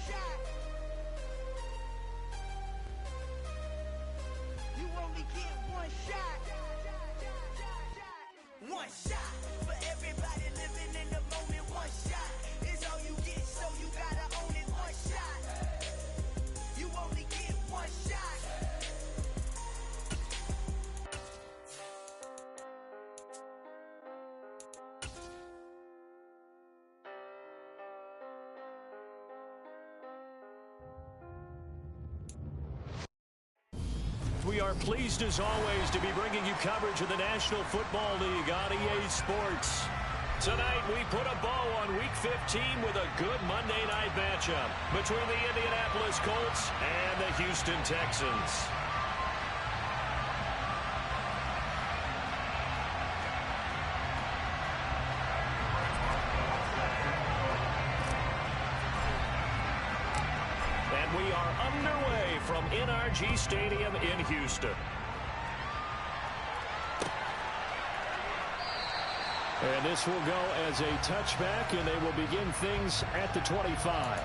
shot. You only get one shot. One shot for everybody living in the moment. One shot is all you get, so you gotta own it. One shot. You only get one shot. We are pleased as always to be bringing you coverage of the National Football League on EA Sports. Tonight we put a bow on Week 15 with a good Monday night matchup between the Indianapolis Colts and the Houston Texans. And we are underway from Yr2 Stadium in Houston. And this will go as a touchback, and they will begin things at the 25.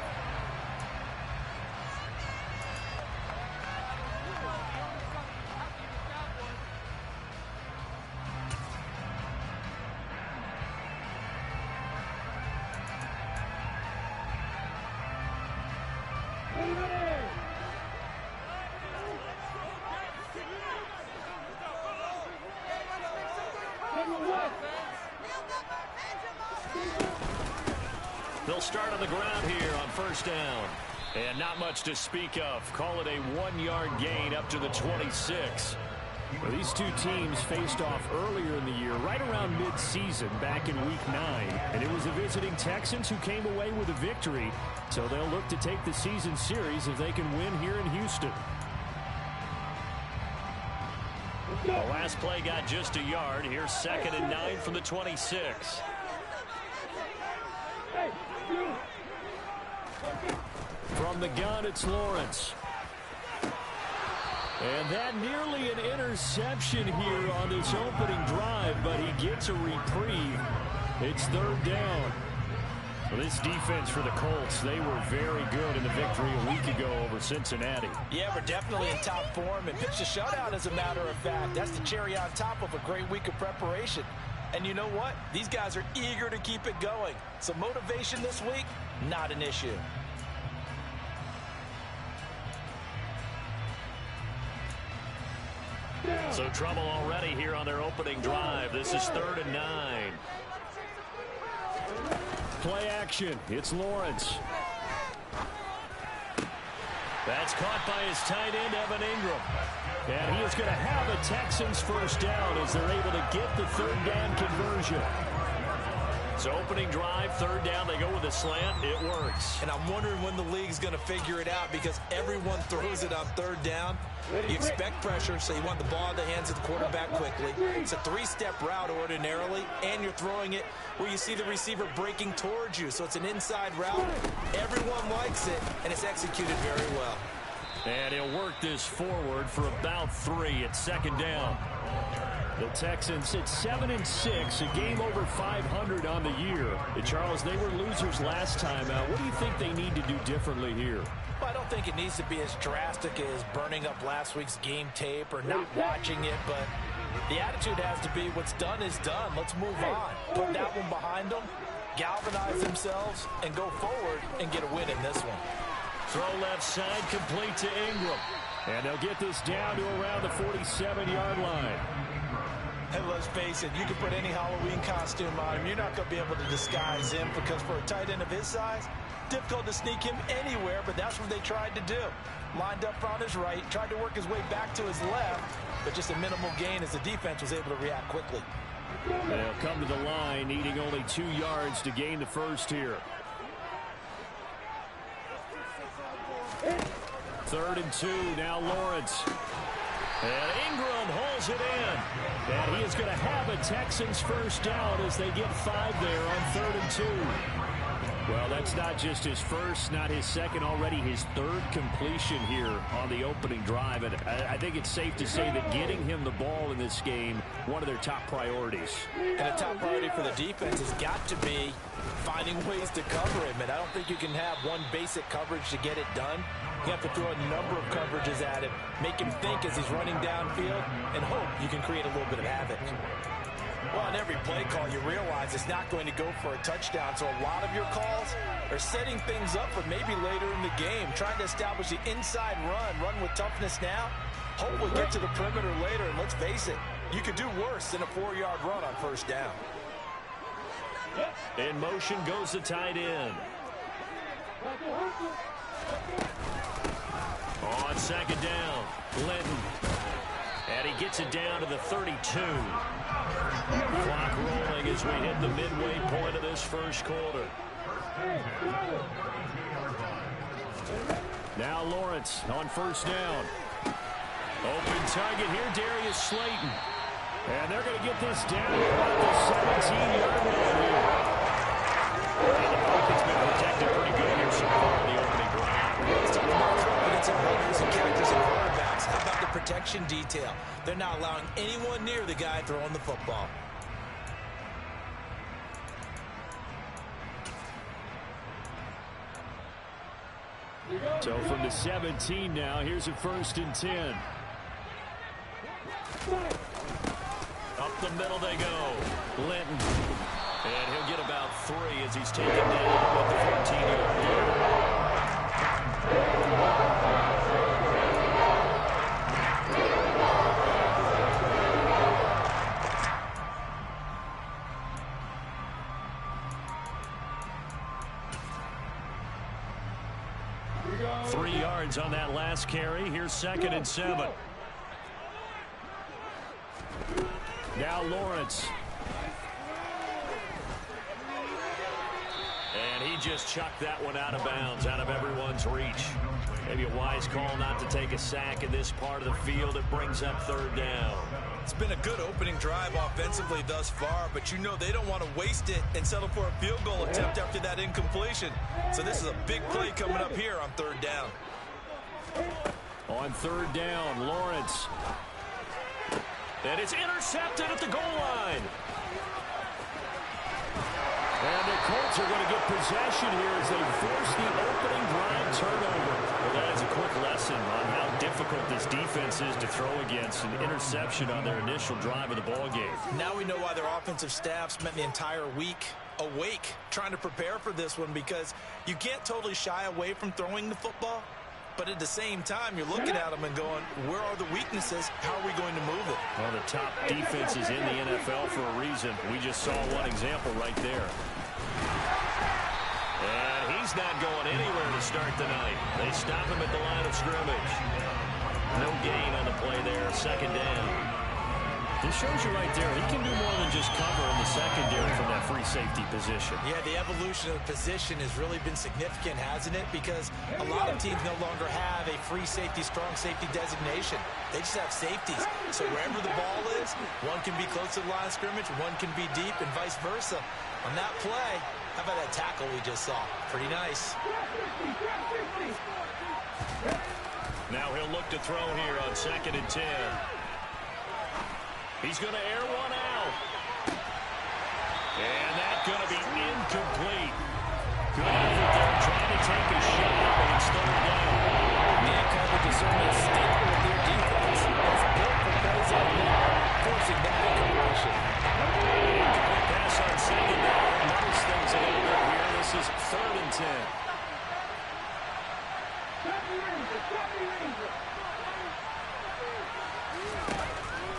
They'll start on the ground here on first down. And not much to speak of. Call it a 1-yard gain up to the 26. Well, these two teams faced off earlier in the year, right around mid-season, back in Week 9. And it was the visiting Texans who came away with a victory. So they'll look to take the season series if they can win here in Houston. The last play got just a yard. Here's 2nd and 9 from the 26. From the gun, it's Lawrence. And that nearly an interception here on this opening drive, but he gets a reprieve. It's 3rd down. Well, this defense for the Colts, they were very good in the victory a week ago over Cincinnati. Yeah, we're definitely in top form and pitched a shutout, as a matter of fact. That's the cherry on top of a great week of preparation. And you know what? These guys are eager to keep it going. So motivation this week, not an issue. So trouble already here on their opening drive. This is 3rd and 9. Play action. It's Lawrence. That's caught by his tight end, Evan Ingram. And he is going to have a Texans first down as they're able to get the 3rd down conversion. So opening drive, 3rd down, they go with a slant. It works. And I'm wondering when the league's going to figure it out, because everyone throws it on 3rd down. You expect pressure, so you want the ball in the hands of the quarterback quickly. It's a 3-step route ordinarily, and you're throwing it where you see the receiver breaking towards you. So it's an inside route. Everyone likes it, and it's executed very well. And he'll work this forward for about 3 at 2nd down. The Texans at 7-6, a game over 500 on the year. And Charles, they were losers last time out. What do you think they need to do differently here? Well, I don't think it needs to be as drastic as burning up last week's game tape or not watching it, but the attitude has to be what's done is done. Let's move on. Put that one behind them, galvanize themselves, and go forward and get a win in this one. Throw left side, complete to Ingram. And they'll get this down to around the 47-yard line. And let's face it, you can put any Halloween costume on him. You're not going to be able to disguise him, because for a tight end of his size, difficult to sneak him anywhere, but that's what they tried to do. Lined up on his right, tried to work his way back to his left, but just a minimal gain as the defense was able to react quickly. And they'll come to the line, needing only 2 yards to gain the first here. 3rd and 2, now Lawrence. And Ingram holds it in. And he is going to have a Texans first down as they get 5 there on 3rd and 2. Well, that's not just his first, not his second, already his third completion here on the opening drive. And I think it's safe to say that getting him the ball in this game, one of their top priorities. And a top priority for the defense has got to be finding ways to cover him. And I don't think you can have one basic coverage to get it done. You have to throw a number of coverages at him, make him think as he's running downfield, and hope you can create a little bit of havoc. Well, on every play call, you realize it's not going to go for a touchdown. So a lot of your calls are setting things up for maybe later in the game, trying to establish the inside run with toughness now. Hopefully get to the perimeter later, and let's face it, you could do worse than a 4-yard run on first down. In motion goes the tight end. On second down, Linton. And he gets it down to the 32. Clock rolling as we hit the midway point of this first quarter. Now Lawrence on first down. Open target here, Darius Slayton. And they're going to get this down about the 17-yard line here. And the pocket's been protected pretty good here so far in the opening drive. It's talking about throwing against runners and catchers and quarterbacks. How about the protection detail? They're not allowing anyone near the guy throwing the football. So from the 17 now, here's a 1st and 10. Up the middle they go. Linton. And he'll get about 3 as he's taken down with the 14-yard line. 3 yards on that last carry. Here's 2nd and 7. Now Lawrence. And he just chucked that one out of bounds, out of everyone's reach. Maybe a wise call not to take a sack in this part of the field. It brings up 3rd down. It's been a good opening drive offensively thus far, but you know they don't want to waste it and settle for a field goal attempt after that incompletion. So this is a big play coming up here on 3rd down. On 3rd down, Lawrence. And it's intercepted at the goal line. And the Colts are going to get possession here as they force the opening drive turnover. Well, that is a quick lesson on how difficult this defense is to throw against an interception on their initial drive of the ball game. Now we know why their offensive staff spent the entire week awake trying to prepare for this one, because you can't totally shy away from throwing the football. But at the same time, you're looking at them and going, where are the weaknesses? How are we going to move it? Well, the top defenses in the NFL for a reason. We just saw one example right there. And he's not going anywhere to start the night. They stop him at the line of scrimmage. No gain on the play there. 2nd down. This shows you right there, he can do more than just cover in the secondary from that free safety position. Yeah, the evolution of the position has really been significant, hasn't it? Because a lot of teams no longer have a free safety, strong safety designation. They just have safeties. So wherever the ball is, one can be close to the line of scrimmage, one can be deep, and vice versa. On that play, how about that tackle we just saw? Pretty nice. Now he'll look to throw here on 2nd and 10. He's going to air one out. And that's going to be incomplete. Good effort there, trying to take a shot, but it's 3rd down. Man coverage is certainly a staple of their defense. It's built for plays like that, forcing that incompletion. Incomplete pass on 2nd down. Notice things a little bit here. This is 3rd and 10.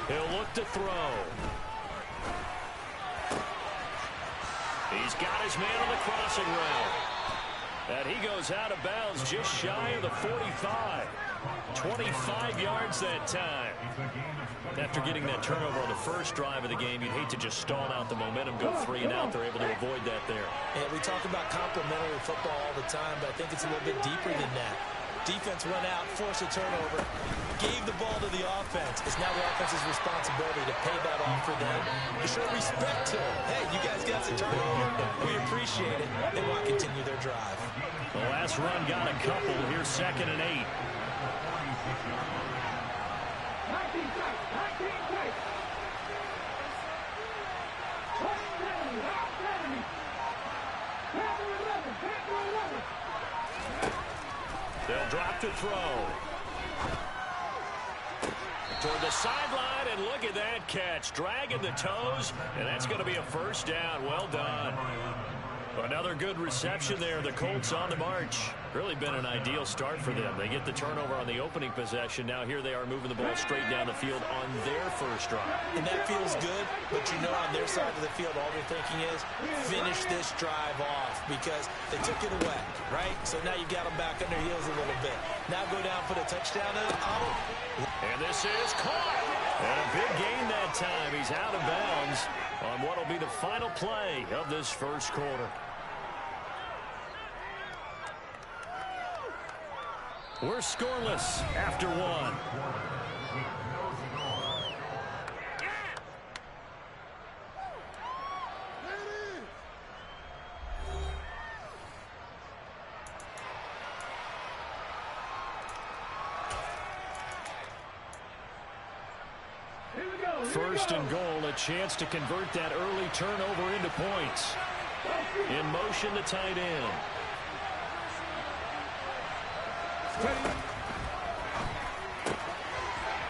He'll look to throw. He's got his man on the crossing route. And he goes out of bounds just shy of the 45. 25 yards that time. After getting that turnover on the first drive of the game, you'd hate to just stall out the momentum, go 3 and out. They're able to avoid that there. Yeah, we talk about complementary football all the time, but I think it's a little bit deeper than that. Defense went out, forced a turnover, gave the ball to the offense. It's now the offense's responsibility to pay that off for them, to show respect to them. Hey, you guys got the turnover. We appreciate it. They want to continue their drive. The last run got a couple. Here's 2nd and 8. They'll drop to throw. Toward the sideline, and look at that catch. Dragging the toes, and that's going to be a first down. Well done. Another good reception there. The Colts on the march. Really been an ideal start for them. They get the turnover on the opening possession. Now here they are moving the ball straight down the field on their first drive. And that feels good, but you know on their side of the field, all they're thinking is finish this drive off because they took it away, right? So now you've got them back on their heels a little bit. Now go down, put a touchdown in it. And this is caught. And a big gain that time. He's out of bounds on what will be the final play of this first quarter. We're scoreless after one. First and goal, a chance to convert that early turnover into points. In motion, the tight end.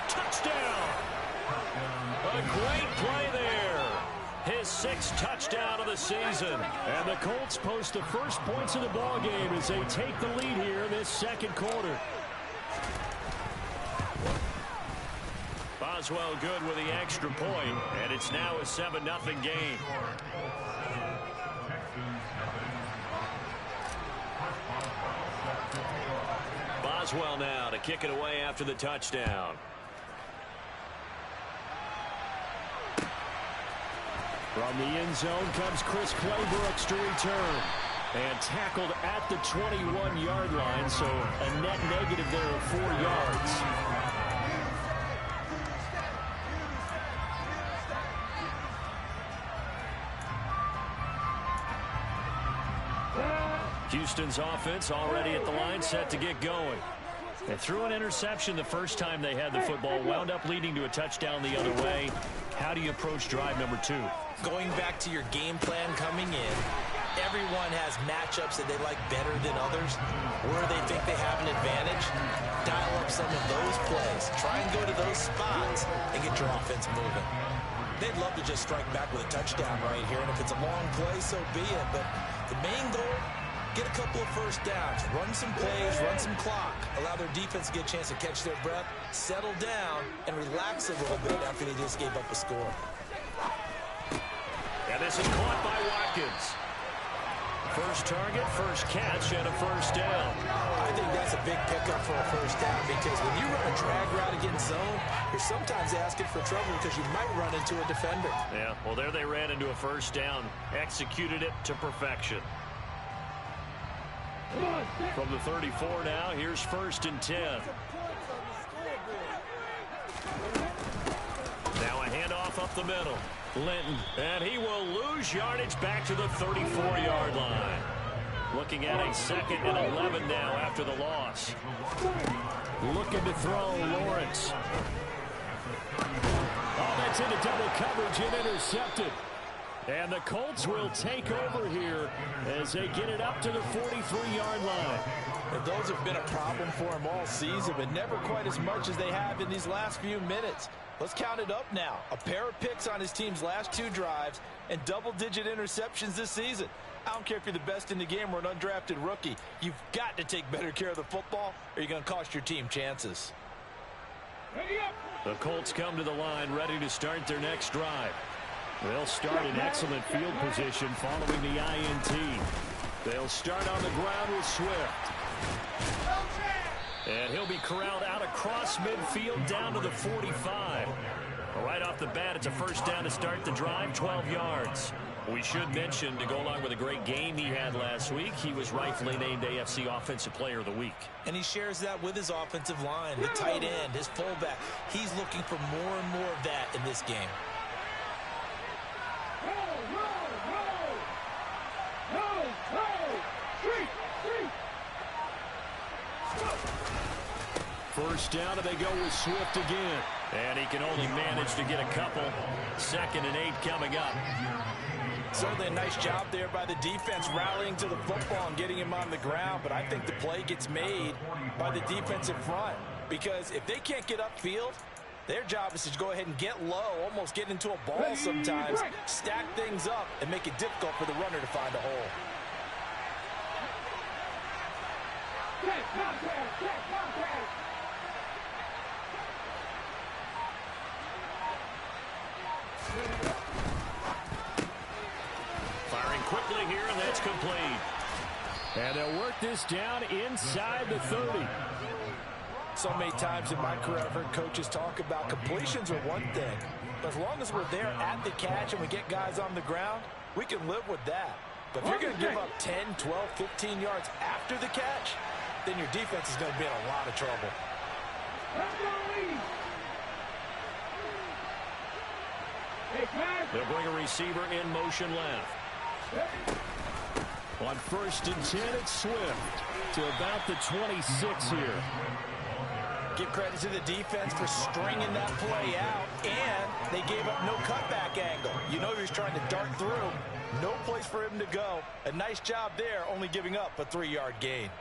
Touchdown! A great play there. His 6th touchdown of the season. And the Colts post the first points of the ball game as they take the lead here in this second quarter. Boswell good with the extra point, and it's now a 7-0 game. Boswell now to kick it away after the touchdown. From the end zone comes Chris Claybrooks to return. And tackled at the 21-yard line, so a net negative there of 4 yards. Houston's offense already at the line, set to get going. They threw an interception the first time they had the football, wound up leading to a touchdown the other way. How do you approach drive number 2? Going back to your game plan coming in, everyone has matchups that they like better than others, where they think they have an advantage. Dial up some of those plays. Try and go to those spots and get your offense moving. They'd love to just strike back with a touchdown right here, and if it's a long play, so be it. But the main goal, get a couple of first downs, run some plays, run some clock, allow their defense to get a chance to catch their breath, settle down, and relax a little bit after they just gave up a score. And this is caught by Watkins. First target, first catch, and a first down. I think that's a big pickup for a first down because when you run a drag route against zone, you're sometimes asking for trouble because you might run into a defender. Yeah, well, there they ran into a first down, executed it to perfection. From the 34 now, here's 1st and 10. Now a handoff up the middle. Linton, and he will lose yardage back to the 34-yard line. Looking at a 2nd and 11 now after the loss. Looking to throw, Lawrence. Oh, that's into double coverage and intercepted. And the Colts will take over here as they get it up to the 43-yard line. And those have been a problem for him all season, but never quite as much as they have in these last few minutes. Let's count it up now. A pair of picks on his team's last 2 drives and double-digit interceptions this season. I don't care if you're the best in the game or an undrafted rookie. You've got to take better care of the football or you're going to cost your team chances. The Colts come to the line ready to start their next drive. They'll start in excellent field position following the INT. They'll start on the ground with Swift. And he'll be corralled out across midfield down to the 45. Right off the bat, it's a first down to start the drive, 12 yards. We should mention, to go along with a great game he had last week, he was rightfully named AFC Offensive Player of the Week. And he shares that with his offensive line, the tight end, his fullback. He's looking for more and more of that in this game. First down, and they go with Swift again. And he can only manage to get a couple. 2nd and 8 coming up. Certainly a nice job there by the defense rallying to the football and getting him on the ground. But I think the play gets made by the defensive front. Because if they can't get upfield, their job is to go ahead and get low, almost get into a ball sometimes, stack things up, and make it difficult for the runner to find a hole. Firing quickly here, and that's complete. And they'll work this down inside the 30. So many times in my career, I've heard coaches talk about completions are one thing. But as long as we're there at the catch and we get guys on the ground, we can live with that. But if you're going to give up 10, 12, 15 yards after the catch, then your defense is going to be in a lot of trouble. They'll bring a receiver in motion left. On 1st and 10, it's Swift to about the 26 here. Give credit to the defense for stringing that play out, and they gave up no cutback angle. You know he was trying to dart through. No place for him to go. A nice job there, only giving up a 3-yard gain.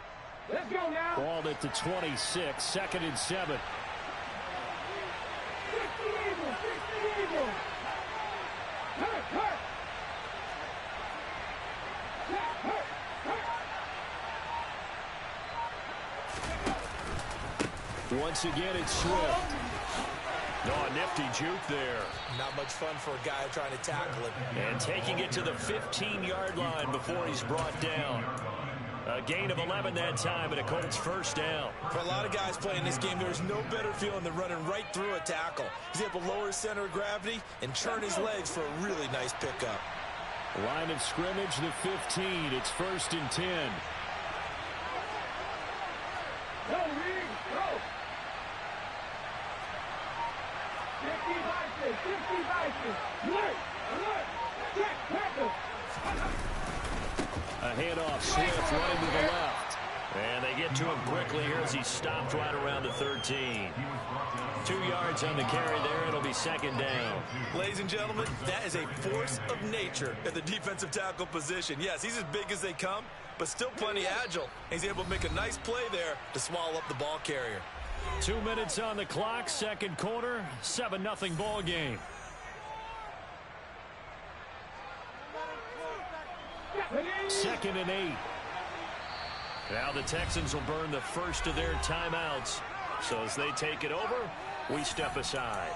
Let's go now. Ball at the 26, 2nd and 7. 60 Eagles. Hurt. Once again, it's Swift. Oh, a nifty juke there. Not much fun for a guy trying to tackle him. And taking it to the 15-yard line before he's brought down. A gain of 11 that time, and a Colts first down. For a lot of guys playing this game, there's no better feeling than running right through a tackle. He's able to lower his center of gravity and churn his legs for a really nice pickup. Line of scrimmage, the 15. It's 1st and 10. Go, Reed, go. 50 Vikings. Alert. Check. A handoff, Swift running to the left. And they get to him quickly here as he stopped right around the 13. 2 yards on the carry there. It'll be 2nd down. Ladies and gentlemen, that is a force of nature at the defensive tackle position. Yes, he's as big as they come, but still plenty agile. He's able to make a nice play there to swallow up the ball carrier. 2 minutes on the clock, 2nd quarter, 7-0 ball game. Second and 8. Now the Texans will burn the first of their timeouts. So as they take it over, we step aside.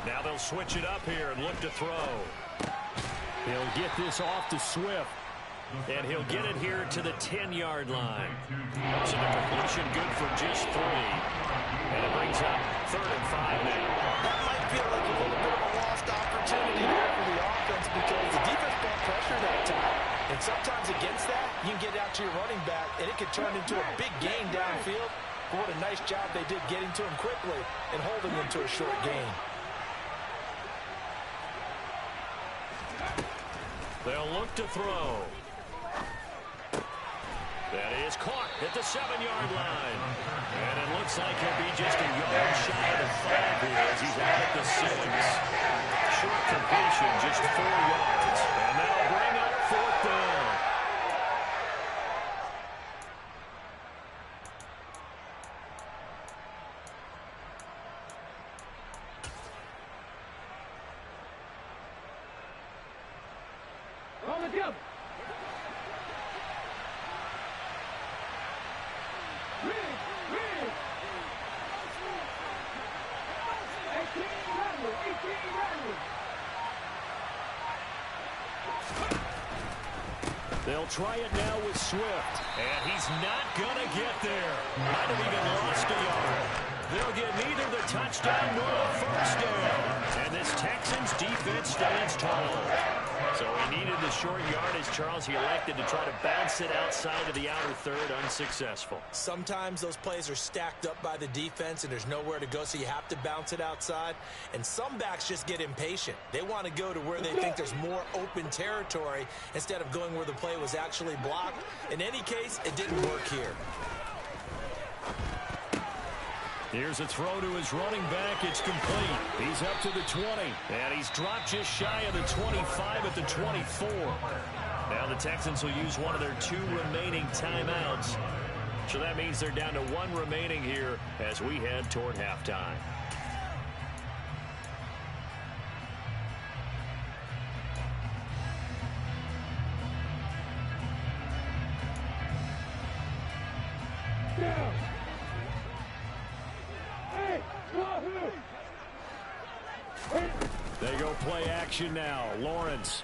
Now they'll switch it up here and look to throw. He'll get this off to Swift. And he'll get it here to the 10-yard line. So the completion good for just 3. And it brings up 3rd and 5 now. That might feel like a little bit of a lost opportunity there for the offense because the defense brought pressure that time. And sometimes against that, you can get out to your running back, and it can turn into a big gain downfield. But what a nice job they did getting to him quickly and holding him to a short gain. They'll look to throw. That is caught at the 7-yard line. And it looks like he'll be just a yard shy of the 5 here as he's out at the 6. Short completion, just 4 yards. And that'll bring up 4th down. On the jump. They'll try it now with Swift. And he's not going to get there. Might have even lost a yard. They'll get neither the touchdown nor the first down. And this Texans defense stands tall. So he needed the short yardage, Charles. He elected to try to bounce it outside of the outer third, unsuccessful. Sometimes those plays are stacked up by the defense and there's nowhere to go, so you have to bounce it outside. And some backs just get impatient. They want to go to where they think there's more open territory instead of going where the play was actually blocked. In any case, it didn't work here. Here's a throw to his running back. It's complete. He's up to the 20. And he's dropped just shy of the 25 at the 24. Now the Texans will use one of their 2 remaining timeouts. So that means they're down to 1 remaining here as we head toward halftime. They go play action now. Lawrence.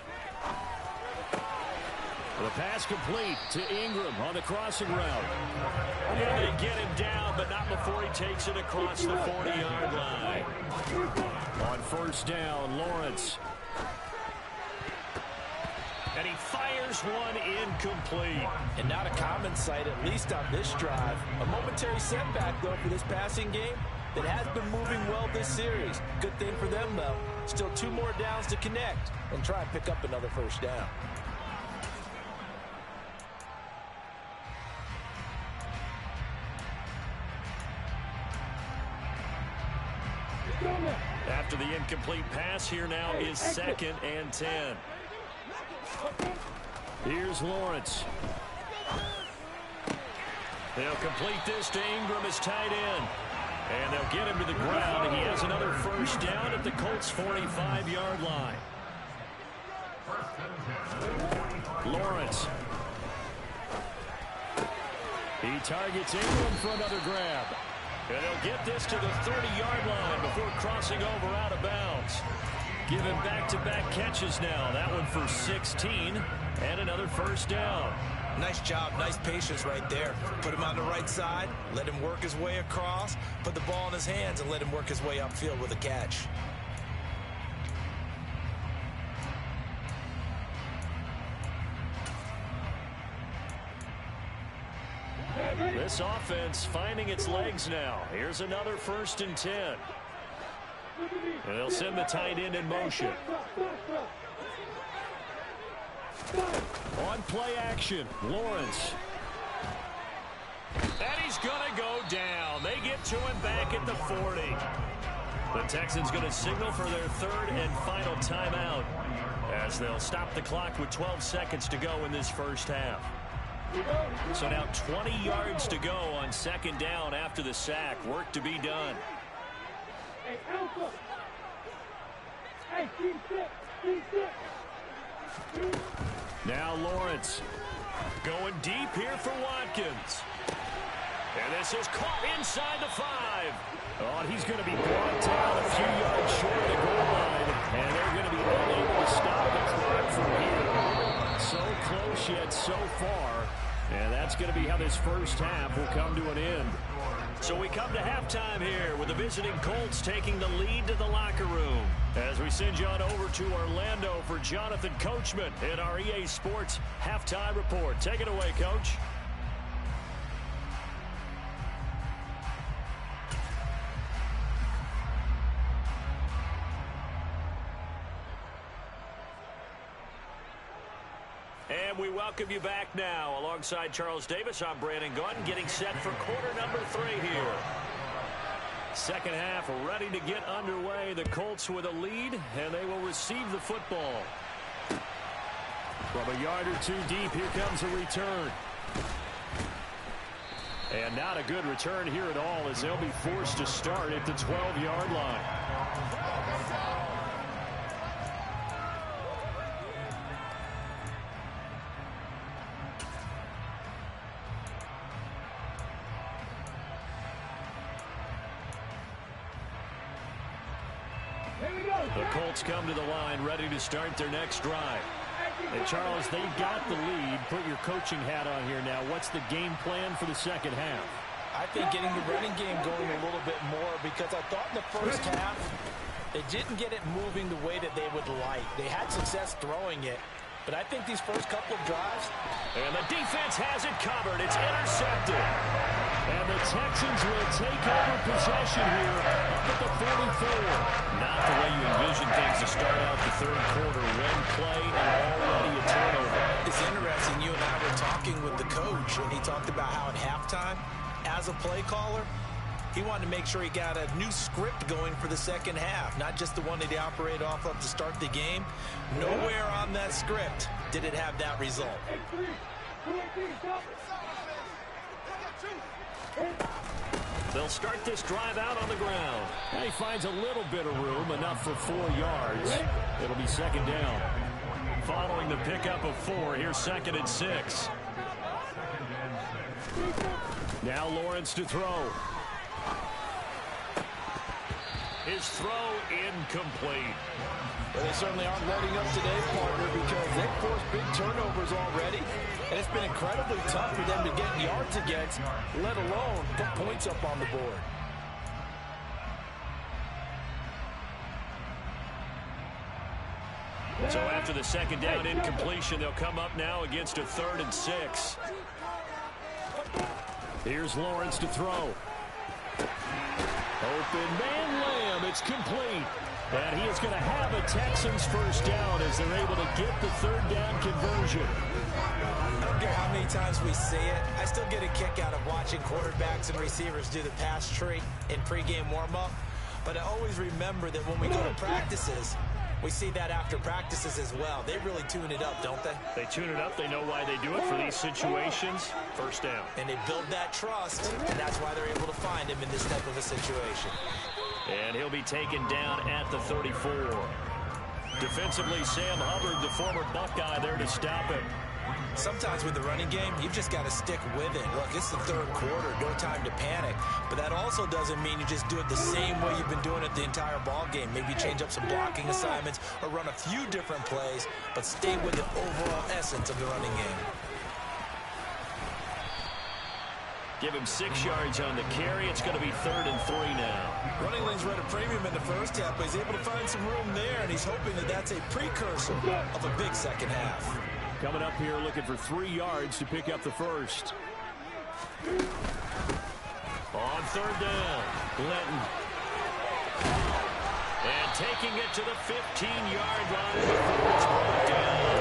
The pass complete to Ingram on the crossing route. And they get him down, but not before he takes it across the 40-yard line. On first down, Lawrence. And he fires one incomplete. And not a common sight, at least on this drive. A momentary setback, though, for this passing game. It has been moving well this series. Good thing for them, though. Still 2 more downs to connect and try and pick up another first down. After the incomplete pass, here now is 2nd and 10. Here's Lawrence. They'll complete this to Ingram as tight end. And they'll get him to the ground, and he has another first down at the Colts' 45-yard line. Lawrence. He targets Ingram for another grab. And they'll get this to the 30-yard line before crossing over out of bounds. Give him back-to-back catches now. That one for 16 and another first down. Nice job, nice patience right there. Put him on the right side, let him work his way across, put the ball in his hands, and let him work his way upfield with a catch. This offense finding its legs now. Here's another 1st and 10. And they'll send the tight end in motion. On play action, Lawrence. And he's going to go down. They get to him back at the 40. The Texans going to signal for their 3rd and final timeout as they'll stop the clock with 12 seconds to go in this first half. So now 20 yards to go on 2nd down after the sack. Work to be done. Now Lawrence going deep here for Watkins. And this is caught inside the 5. Oh, and he's going to be brought down a few yards short of the goal line. And they're going to be unable to stop the clock from here. So close yet so far. And that's going to be how this first half will come to an end. So we come to halftime here with the visiting Colts taking the lead to the locker room. As we send you on over to Orlando for Jonathan Coachman in our EA Sports Halftime Report. Take it away, Coach. And we welcome you back now. Alongside Charles Davis, I'm Brandon Gunn, getting set for quarter number 3 here. Second half ready to get underway. The Colts with a lead, and they will receive the football. From a yard or 2 deep, here comes a return. And not a good return here at all, as they'll be forced to start at the 12-yard line. The Colts come to the line ready to start their next drive. Hey, Charles, they got the lead. Put your coaching hat on here now. What's the game plan for the second half? I think getting the running game going a little bit more, because I thought in the first half they didn't get it moving the way that they would like. They had success throwing it, but I think these first couple of drives. And the defense has it covered. It's intercepted. And the Texans will take over possession here up at the 44. Not the way you envision things to start out the third quarter. One play and already a turnover. It's interesting. You and I were talking with the coach, and he talked about how at halftime, as a play caller, he wanted to make sure he got a new script going for the second half, not just the one that he operated off of to start the game. Nowhere on that script did it have that result. They'll start this drive out on the ground. And he finds a little bit of room, enough for 4 yards. It'll be second down. Following the pickup of 4, here's 2nd and 6. Now Lawrence to throw. His throw incomplete. Well, they certainly aren't letting up today, partner, because they've forced big turnovers already, and it's been incredibly tough for them to get yards against, let alone put points up on the board. So after the second down incompletion, they'll come up now against a 3rd and 6. Here's Lawrence to throw. Open man Lamb. It's complete. And he is going to have a Texans first down as they're able to get the 3rd down conversion. I don't care how many times we see it. I still get a kick out of watching quarterbacks and receivers do the pass tree in pregame warm-up. But I always remember that when we go to practices, we see that after practices as well. They really tune it up, don't they? They tune it up. They know why they do it for these situations. First down. And they build that trust, and that's why they're able to find him in this type of a situation. And he'll be taken down at the 34. Defensively, Sam Hubbard, the former Buckeye, there to stop it. Sometimes with the running game, you've just got to stick with it. Look, it's the third quarter, no time to panic. But that also doesn't mean you just do it the same way you've been doing it the entire ball game. Maybe change up some blocking assignments or run a few different plays, but stay with the overall essence of the running game. Give him 6 yards on the carry. It's going to be 3rd and 3 now. Running lanes were at a premium in the first half, but he's able to find some room there, and he's hoping that that's a precursor of a big second half. Coming up here looking for 3 yards to pick up the first. On 3rd down, Linton. And taking it to the 15-yard line before it's brought down.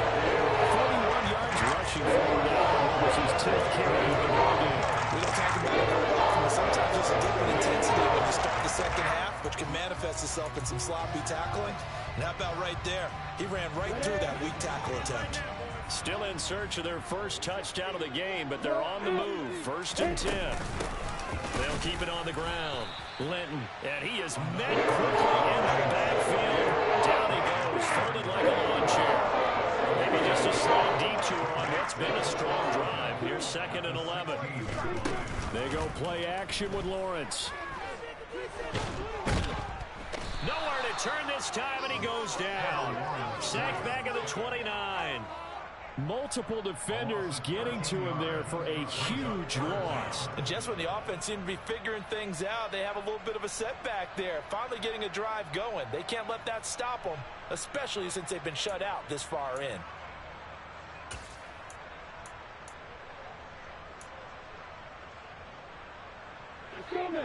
41 yards rushing forward now. This is 10th carry of the ball game. We don't talk about it very often, but sometimes there's a dip in intensity when you start the second half, which can manifest itself in some sloppy tackling. And how about right there? He ran right through that weak tackle attempt. Still in search of their first touchdown of the game, but they're on the move. 1st and 10. They'll keep it on the ground. Linton, and he is met quickly in the backfield. Down he goes, folded like a lawn chair. Maybe just a slight detour on what's been a strong drive. Here's 2nd and 11. They go play action with Lawrence. Nowhere to turn this time, and he goes down. Sacked back at the 29. Multiple defenders getting to him there for a huge loss. And just when the offense seemed to be figuring things out, they have a little bit of a setback there. Finally getting a drive going. They can't let that stop them, especially since they've been shut out this far in.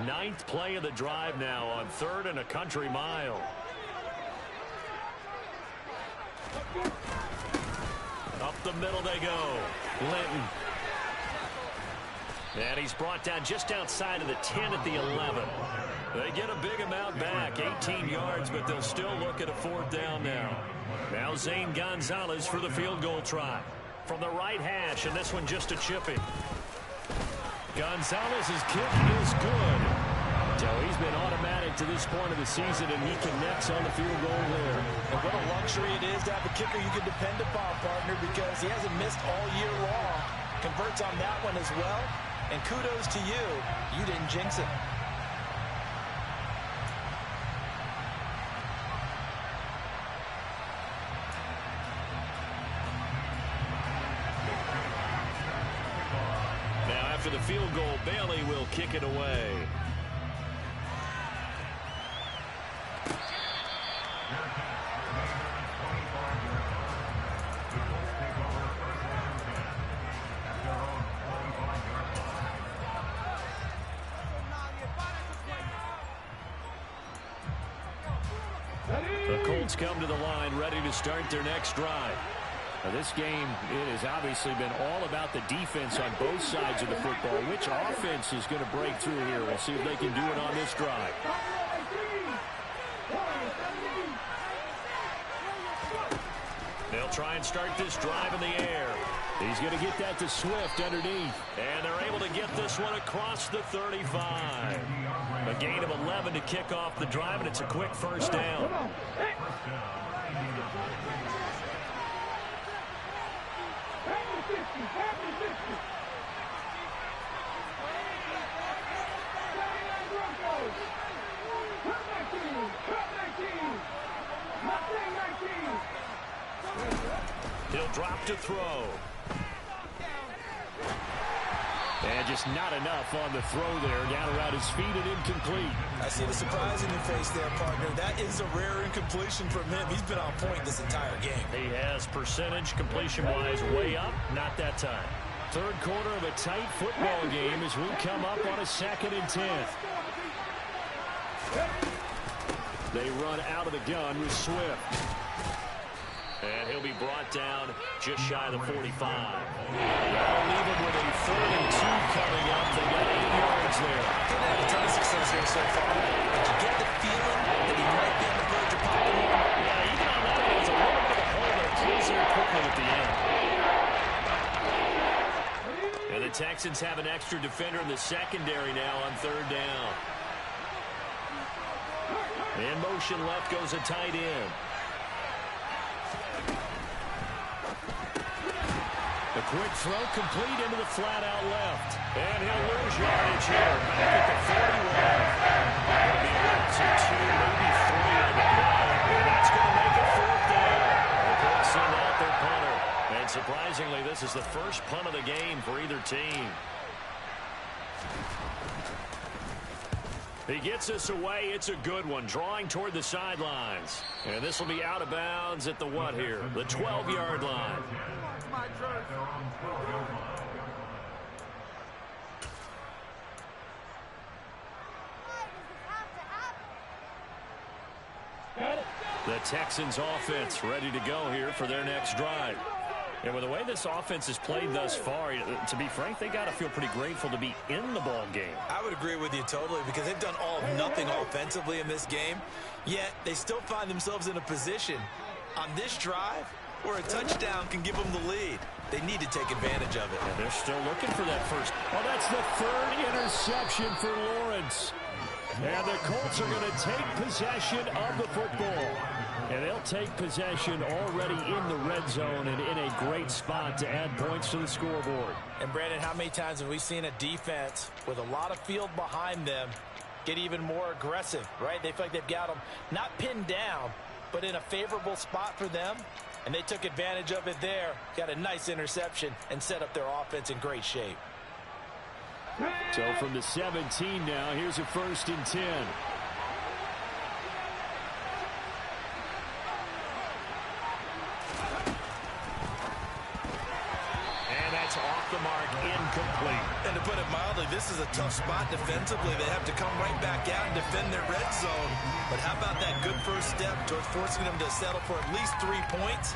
Ninth play of the drive now on 3rd and a country mile. Up the middle they go. Linton. And he's brought down just outside of the 10 at the 11. They get a big amount back, 18 yards, but they'll still look at a 4th down now. Now Zane Gonzalez for the field goal try. From the right hash, and this one just a chipping. Gonzalez's kick is good. So he's been automatic to this point of the season, and he connects on the field goal there. And what a luxury it is to have a kicker you can depend upon, partner, because he hasn't missed all year long. Converts on that one as well. And kudos to you. You didn't jinx it. after the field goal. Bailey will kick it away. The Colts come to the line ready to start their next drive. Now this game, it has obviously been all about the defense on both sides of the football. Which offense is going to break through here? We'll see if they can do it on this drive. They'll try and start this drive in the air. He's going to get that to Swift underneath. And they're able to get this one across the 35. A gain of 11 to kick off the drive, and it's a quick first down. He'll drop to throw. And just not enough on the throw there. Down around his feet and incomplete. I see the surprise in your face there, partner. That is a rare incompletion from him. He's been on point this entire game. He has percentage completion-wise way up. Not that time. Third quarter of a tight football game as we come up on a 2nd and 10. They run out of the gun with Swift. And he'll be brought down just shy of the 45. That'll leave him with a 3rd and 2 coming up. They got 8 yards there. Didn't have a ton of success here so far. Did you get the feeling that he might be on the verge of popping one? Yeah, even on that, it was a little bit of a hole that closed there quickly at the end. And the Texans have an extra defender in the secondary now on 3rd down. In motion left goes a tight end. The quick throw complete into the flat out left. And he'll lose yardage here. Back at the 41. It'll be a loss of 2, maybe 3 on the play. And that's going to make it 4th down. The Colts send out their punter. And surprisingly, this is the first punt of the game for either team. He gets this away. It's a good one. Drawing toward the sidelines. And this will be out of bounds at the what here? The 12-yard line. The Texans offense ready to go here for their next drive. And with the way this offense has played thus far, to be frank, they got to feel pretty grateful to be in the ball game. I would agree with you totally because they've done all of nothing offensively in this game, yet they still find themselves in a position on this drive where a touchdown can give them the lead. They need to take advantage of it. And they're still looking for that first. Oh, that's the 3rd interception for Lawrence. And the Colts are going to take possession of the football. And they'll take possession already in the red zone and in a great spot to add points to the scoreboard. And, Brandon, how many times have we seen a defense with a lot of field behind them get even more aggressive, right? They feel like they've got them not pinned down, but in a favorable spot for them. And they took advantage of it there, got a nice interception, and set up their offense in great shape. So from the 17 now, here's a 1st and 10. And that's off the mark, incomplete. And to put it mildly, this is a tough spot defensively. They have to come right back out and defend their red zone. But how about that good first step towards forcing them to settle for at least 3 points?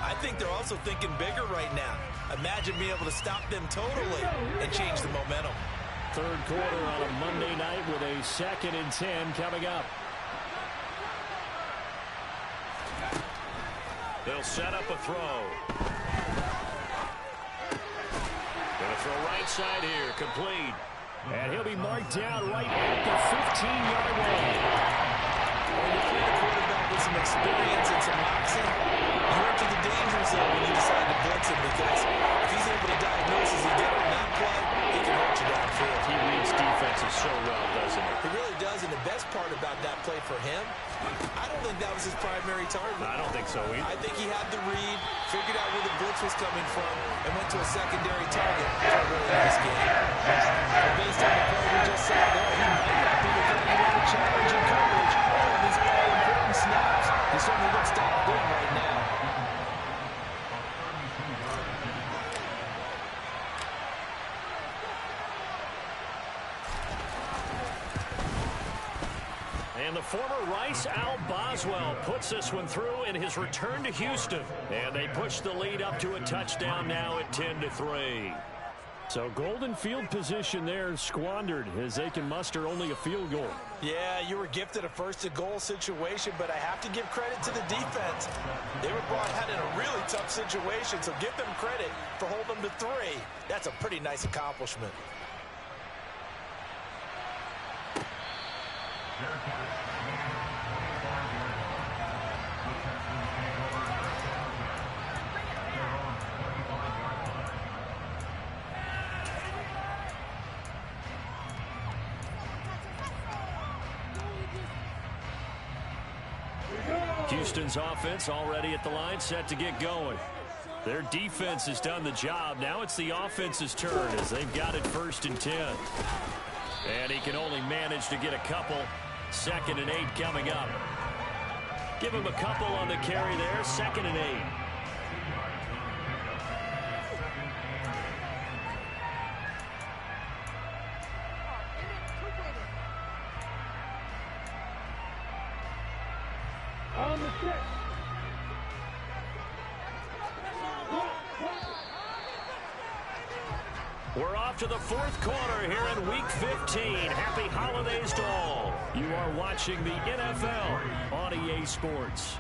I think they're also thinking bigger right now. Imagine being able to stop them totally and change the momentum. 3rd quarter on a Monday night with a 2nd and 10 coming up. They'll set up a throw. Gonna throw right side here, complete. And he'll be marked down right at the 15-yard line. When you play a quarterback with some experience and some moxie, you enter the danger zone when you decide to blitz him because if he's able to diagnose as he did on that play, he can hurt you downfield. He reads defenses so well, doesn't he? He really does, and the best part about that play for him, I don't think that was his primary target. I don't think so easy. I think he had the read, figured out where the blitz was coming from, and went to a secondary target for a really nice game. But based on the play we just saw there, he might not be defending with a challenge in coverage on these all-important snaps. He certainly looks dialed in right now. And the former Rice Al Boswell puts this one through in his return to Houston. And they push the lead up to a touchdown now at 10-3. So golden field position there squandered as they can muster only a field goal. Yeah, you were gifted a first-and-goal situation, but I have to give credit to the defense. They were brought out in a really tough situation, so give them credit for holding them to 3. That's a pretty nice accomplishment. Houston's offense already at the line, set to get going. Their defense has done the job. Now it's the offense's turn as they've got it 1st and 10. And he can only manage to get a couple. 2nd and 8 coming up. Give him a couple on the carry there. 2nd and 8. On the 6. We're off to the 4th quarter here in Week 15. Happy holidays to all. You are watching the NFL on EA Sports.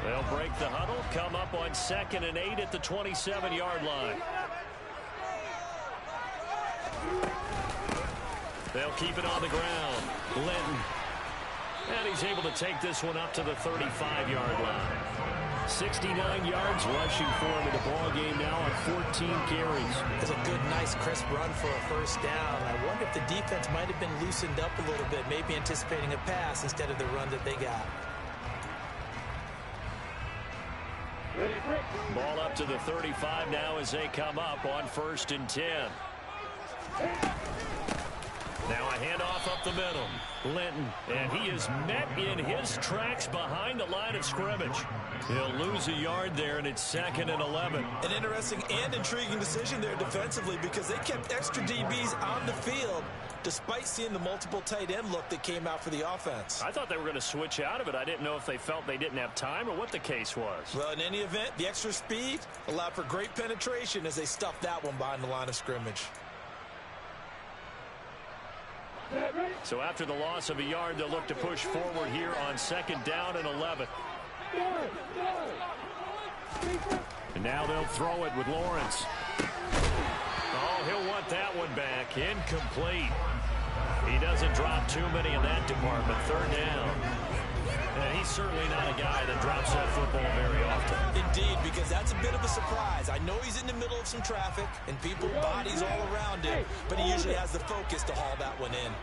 They'll break the huddle, come up on 2nd and 8 at the 27-yard line. They'll keep it on the ground. Linton. And he's able to take this one up to the 35-yard line. 69 yards rushing for him in the ball game now on 14 carries. It's a good, nice, crisp run for a first down. I wonder if the defense might have been loosened up a little bit, maybe anticipating a pass instead of the run that they got. Ball up to the 35 now as they come up on 1st and 10. Now a handoff up the middle. Linton, and he is met in his tracks behind the line of scrimmage. He'll lose a yard there, and it's 2nd and 11. An interesting and intriguing decision there defensively because they kept extra DBs on the field despite seeing the multiple tight end look that came out for the offense. I thought they were going to switch out of it. I didn't know if they felt they didn't have time or what the case was. Well, in any event, the extra speed allowed for great penetration as they stuffed that one behind the line of scrimmage. So after the loss of a yard, they'll look to push forward here on 2nd down and 11. And now they'll throw it with Lawrence. Oh, he'll want that one back. Incomplete. He doesn't drop too many in that department. 3rd down. And he's certainly not a guy that drops that football very often. Indeed, because that's a bit of a surprise. I know he's in the middle of some traffic and people bodies all around him, but he usually has the focus to haul that one in.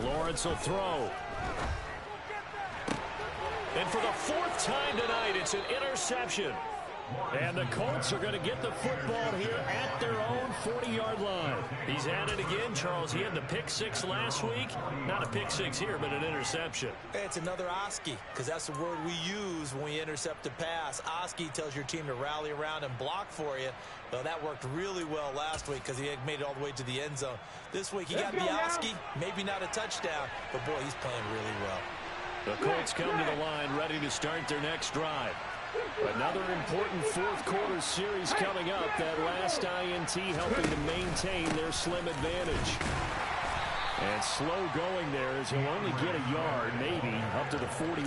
Lawrence will throw. And for the 4th time tonight, it's an interception. And the Colts are going to get the football here at their own 40-yard line. He's at it again, Charles. He had the pick 6 last week. Not a pick 6 here, but an interception. Hey, it's another Oski, because that's the word we use when we intercept a pass. Oski tells your team to rally around and block for you. Well, that worked really well last week because he had made it all the way to the end zone. This week he got the Oski, maybe not a touchdown, but boy, he's playing really well. The Colts come to the line ready to start their next drive. Another important 4th quarter series coming up. That last INT helping to maintain their slim advantage. And slow going there as he'll only get a yard, maybe, up to the 41.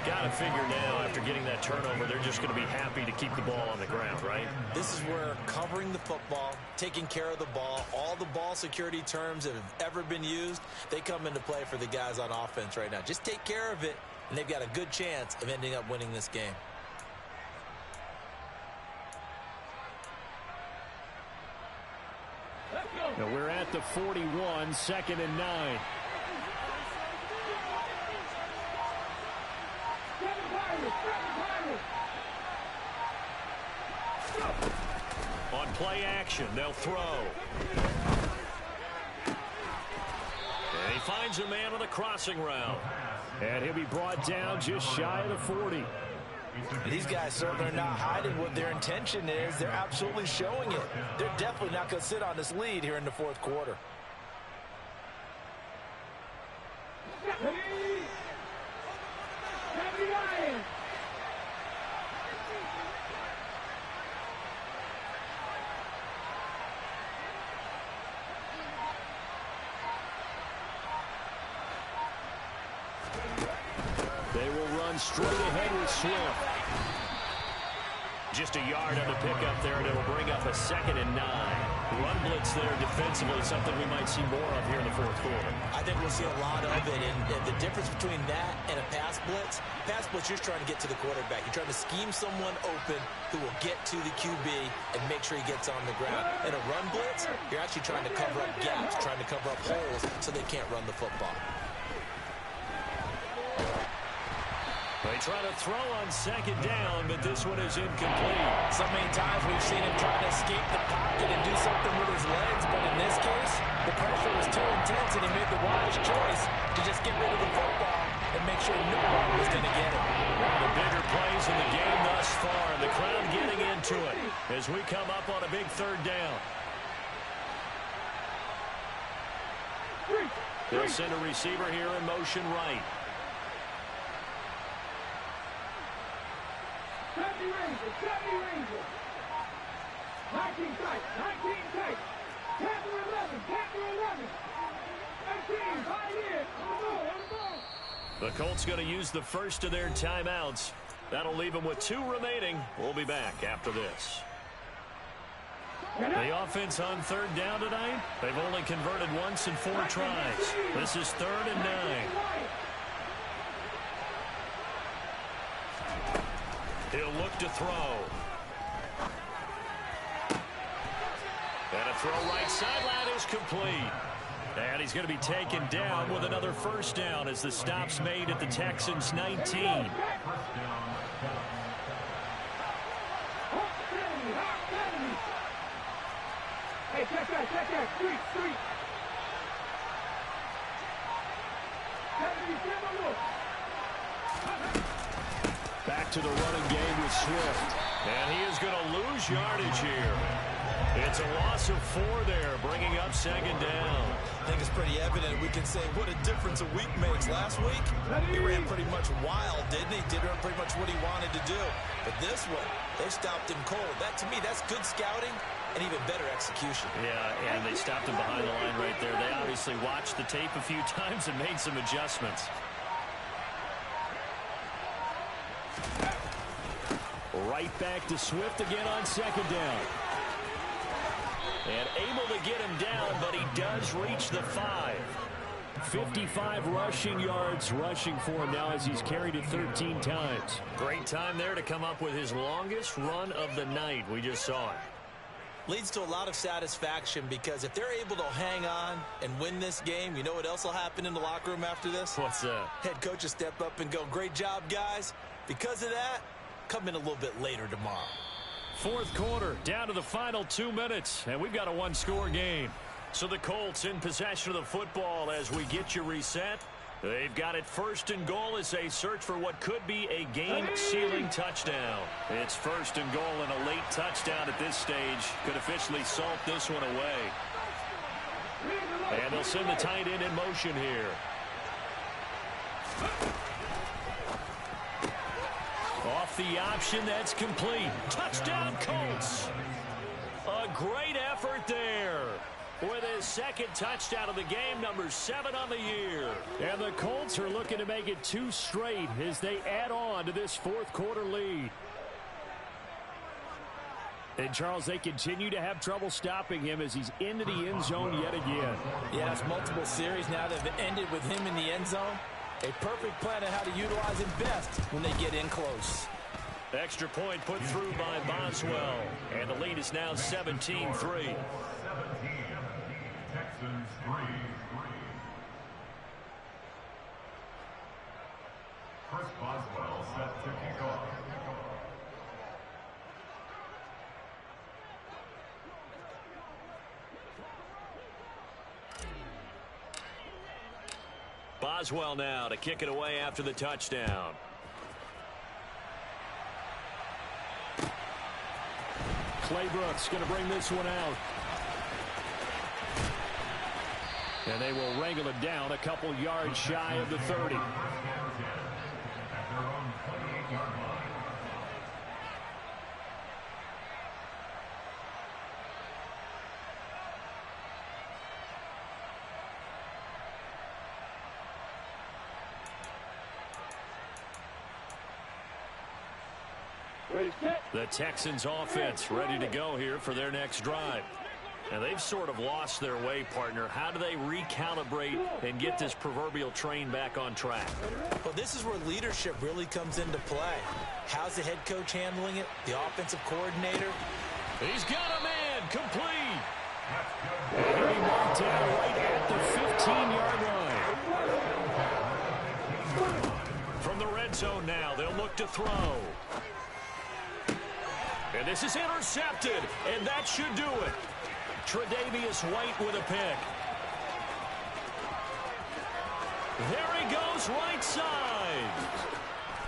Got to figure now, after getting that turnover, they're just going to be happy to keep the ball on the ground, right? This is where covering the football, taking care of the ball, all the ball security terms that have ever been used, they come into play for the guys on offense right now. Just take care of it, and they've got a good chance of ending up winning this game. Now we're at the 41, 2nd and 9. On play action, they'll throw. And he finds a man on the crossing route. And he'll be brought down just shy of the 40. These guys certainly are not hiding what their intention is. They're absolutely showing it. They're definitely not going to sit on this lead here in the fourth quarter. They will run straight ahead with Swift. Just a yard on the pickup there, and it'll bring up a 2nd and 9. Run blitz there defensively, something we might see more of here in the fourth quarter. I think we'll see a lot of it, and the difference between that and a pass blitz, you're trying to get to the quarterback. You're trying to scheme someone open who will get to the QB and make sure he gets on the ground. In a run blitz, you're actually trying to cover up gaps, trying to cover up holes so they can't run the football. They try to throw on 2nd down, but this one is incomplete. So many times we've seen him try to escape the pocket and do something with his legs, but in this case, the pressure was too intense and he made the wise choice to just get rid of the football and make sure no one was going to get it. One of the bigger plays in the game thus far, and the crowd getting into it as we come up on a big 3rd down. They'll send a receiver here in motion right. Ranger. 19 tight. Panther 11. 18, right in. The Colts going to use the first of their timeouts. That'll leave them with 2 remaining. We'll be back after this. The offense on 3rd down tonight, they've only converted once in 4 tries. This is 3rd and 9. He'll look to throw. And a throw right sideline is complete. And he's going to be taken down with another 1st down as the stop's made at the Texans' 19. Hey, check that. Street. Back to the running game with Swift. And he is going to lose yardage here. It's a loss of 4 there, bringing up 2nd down. I think it's pretty evident. We can say what a difference a week makes. Last week, he ran pretty much wild, didn't he? Did pretty much what he wanted to do. But this one, they stopped him cold. That, to me, that's good scouting and even better execution. Yeah, and they stopped him behind the line right there. They obviously watched the tape a few times and made some adjustments. Right back to Swift again on 2nd down. And able to get him down, but he does reach the 5. 55 rushing yards rushing for him now as he's carried it 13 times. Great time there to come up with his longest run of the night. We just saw it. Leads to a lot of satisfaction because if they're able to hang on and win this game, you know what else will happen in the locker room after this? What's that? Head coach will step up and go, great job, guys. Because of that, come in a little bit later tomorrow. 4th quarter, down to the final 2 minutes, and we've got a 1-score game. So the Colts in possession of the football as we get you reset. They've got it 1st and goal as they search for what could be a game-sealing touchdown. It's 1st and goal, and a late touchdown at this stage could officially salt this one away. And they'll send the tight end in motion here. Off the option, that's complete. Touchdown, Colts. A great effort there. with his second touchdown of the game, number 7 on the year. And the Colts are looking to make it 2 straight as they add on to this fourth quarter lead. And, Charles, they continue to have trouble stopping him as he's into the end zone yet again. Yes, multiple series now that have ended with him in the end zone. A perfect plan on how to utilize him best when they get in close. Extra point put through by Boswell. And the lead is now 17-3. 17, Texans 3. Chris Boswell set to kick off. Boswell now to kick it away after the touchdown. Claybrooks going to bring this one out. And they will wrangle it down a couple yards shy of the 30. The Texans offense ready to go here for their next drive. And they've sort of lost their way, partner. How do they recalibrate and get this proverbial train back on track? Well, this is where leadership really comes into play. How's the head coach handling it? The offensive coordinator? He's got a man complete. And he marked down right at the 15-yard line. From the red zone now, they'll look to throw. And this is intercepted, and that should do it. Tre'Davious White with a pick. There he goes, right side.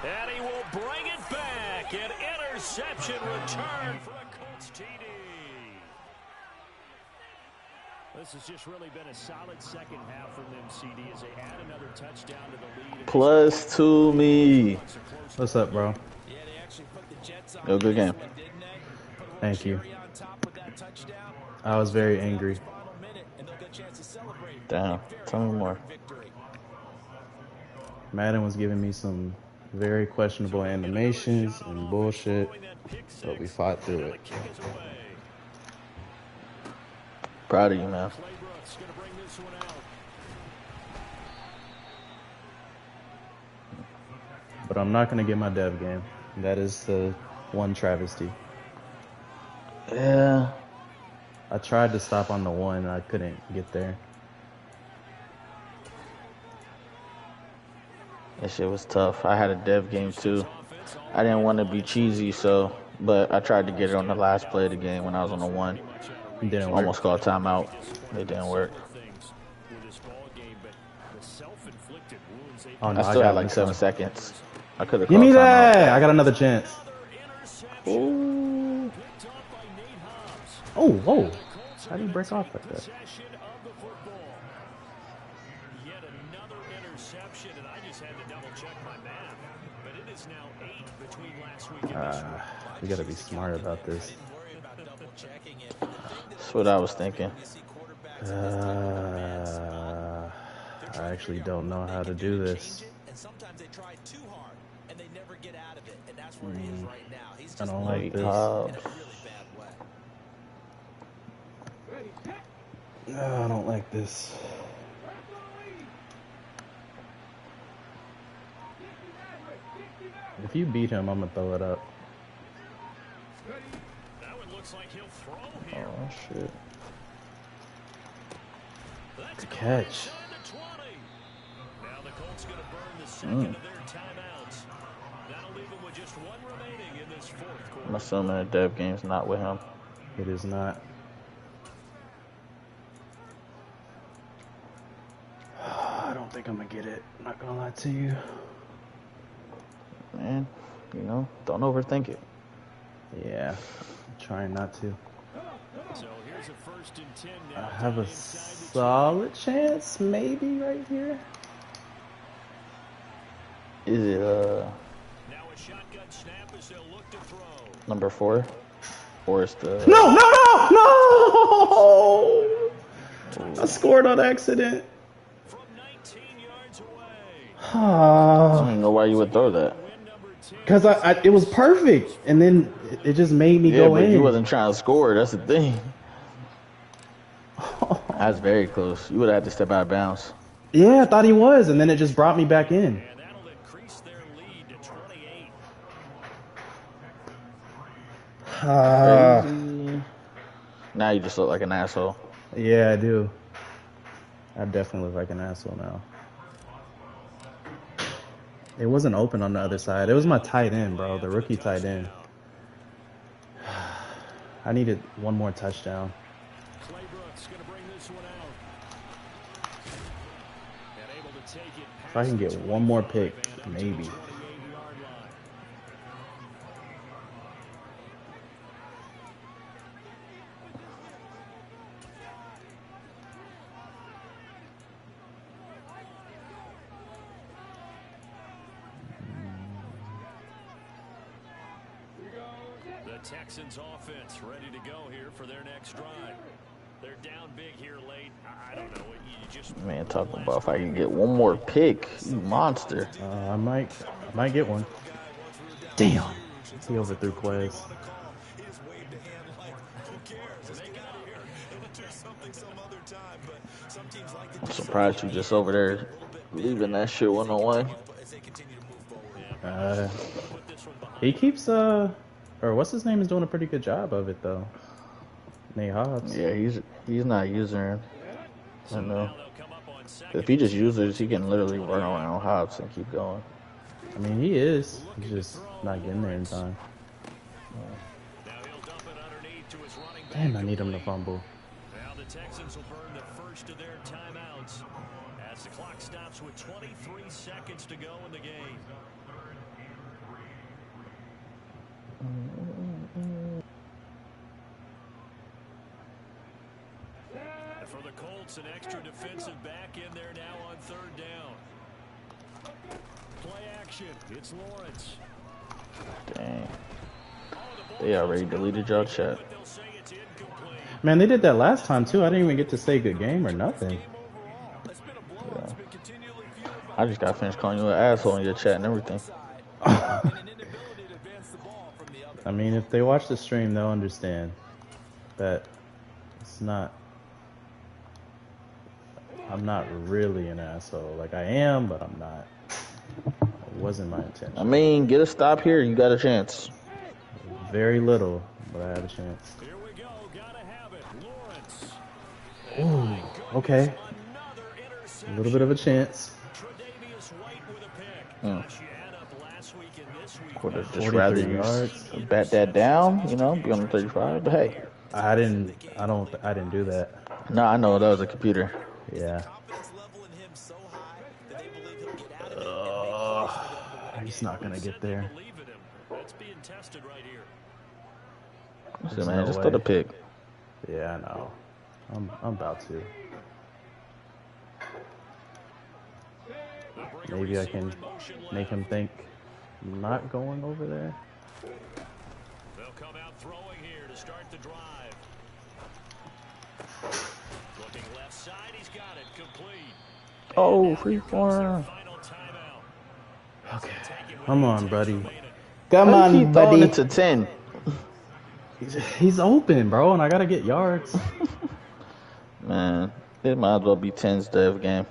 And he will bring it back. An interception return for a Colts TD. This has just really been a solid second half from them, CD, as they add another touchdown to the lead. +2 me. What's up, bro? Yo, good game. Thank you. I was very angry. Damn, tell me more. Madden was giving me some very questionable animations and bullshit, but we fought through it. Proud of you, man. But I'm not going to get my dev game. That is the one travesty. Yeah. I tried to stop on the 1 and I couldn't get there. That shit was tough. I had a dev game too. I didn't want to be cheesy, but I tried to get it on the last play of the game when I was on the 1. It didn't work. Almost called timeout. It didn't work. Oh, no, I still had like 7 seconds. I could have Give me called that! timeout. I got another chance. Ooh. Oh, whoa. How do you break off like that? Yet another interception, and I just had to double check my math. But it is now 8 between last week and this week. We got to be smart about this. That's what I was thinking. I actually don't know how to do this. I don't like this. I don't like this. If you beat him, I'm gonna throw it up. That one looks like he'll throw here. Oh, shit. That's Good catch. Now the Colts going to burn the second of their timeouts. That'll leave them with just 1 remaining in this fourth quarter. I'm assuming the dev game's not with him. It is not. I don't think I'm gonna get it. I'm not gonna lie to you. Man, don't overthink it. Yeah, I'm trying not to. So here's a 1st and 10 now. I have a solid chance, maybe right here. Is it Now a shotgun snap as they'll look to throw. number 4? Or is the No! I scored on accident. From 19 yards away. I don't even know why you would throw that. Because it was perfect, and then it just made me go but in. you wasn't trying to score. That's the thing. That's very close. You would have had to step out of bounds. Yeah, I thought he was, and then it just brought me back in. And that'll increase their lead to 28. Now you just look like an asshole. Yeah, I do. I definitely look like an asshole now. It wasn't open on the other side. It was my tight end, bro. The rookie tight end. I needed one more touchdown. If I can get one more pick, maybe. The Texans offense ready to go here for their next drive. They're down big here late. I don't know what you just. Man, talking about if I can get one more pick, you monster. I might get one. Damn, he overthrew Quez. I'm surprised you just over there leaving that shit 1-on-1. He keeps or what's his name is doing a pretty good job of it though. Nate Hobbs. Yeah, he's not using it. I know. If he just uses, he can literally run around Hobbs and keep going. I mean, he is. He's just not getting there in time. Damn, I need him to fumble. Now the Texans will burn the first of their timeouts as the clock stops with 23 seconds to go in the game. And for the Colts, an extra defensive back in there now on third down. Play action. It's Lawrence. Dang. They already deleted your chat. Man, they did that last time too. I didn't even get to say good game or nothing. Yeah. I just got finished calling you an asshole in your chat and everything. I mean, if they watch the stream, they'll understand that it's not. I'm not really an asshole. Like I am, but I'm not. It wasn't my intention. I mean, get a stop here. You got a chance. Very little, but I had a chance. Here we go. Gotta have it. Lawrence. Ooh, okay. A little bit of a chance. Would have just rather you bat that down, you know, be on the 35. But hey, I didn't do that. No, I know that was a computer. Yeah. He's not gonna get there. Listen, man, just throw the pick. Yeah, I know. I'm about to. Maybe I can make him think I'm not going over there. They'll come out throwing here to start the drive. Looking left side, he's got it complete. Oh, free form. Okay. Come on, buddy. Come Why on, you keep buddy. throwing it to 10. He's open, bro, and I gotta get yards. Man, it might as well be 10's dev game.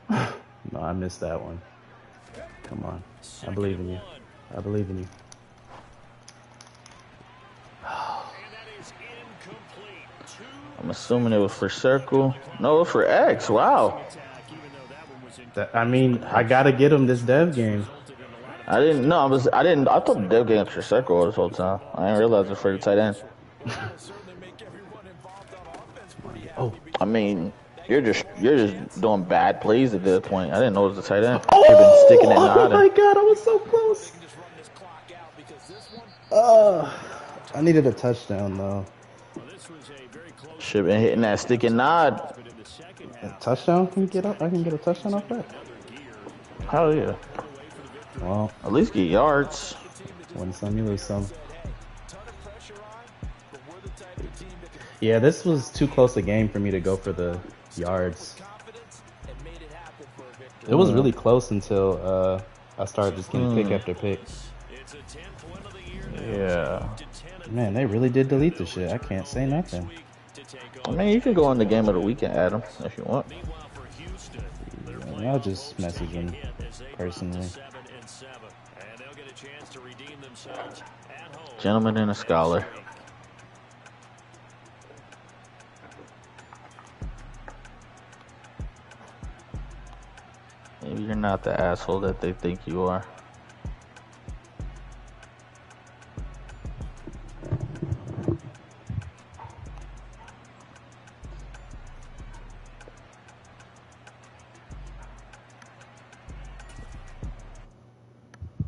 No, I missed that one. Come on. I believe in you. I believe in you. I'm assuming it was for circle. No, it was for X. Wow. I mean, I gotta get him this dev game. I didn't know. I thought the dev game was for circle this whole time. I didn't realize it was for the tight end. Oh, I mean, you're just doing bad plays at this point. I didn't know it was the tight end. You've been sticking it in the oh my God, I was so close. I needed a touchdown though. Should have been hitting that stick and nod. A touchdown? Can you get up? I can get a touchdown off that. Hell yeah. Well, At least get yards. win some, you lose some. Yeah, this was too close a game for me to go for the yards. It was really close until I started just getting pick after pick. Yeah. Man, they really did delete the shit. I can't say nothing. I mean, you can go on the game of the weekend, Adam, if you want. Yeah, I'll just message him personally. Gentleman and a scholar. Maybe you're not the asshole that they think you are.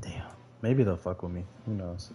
Damn. Maybe they'll fuck with me. Who knows?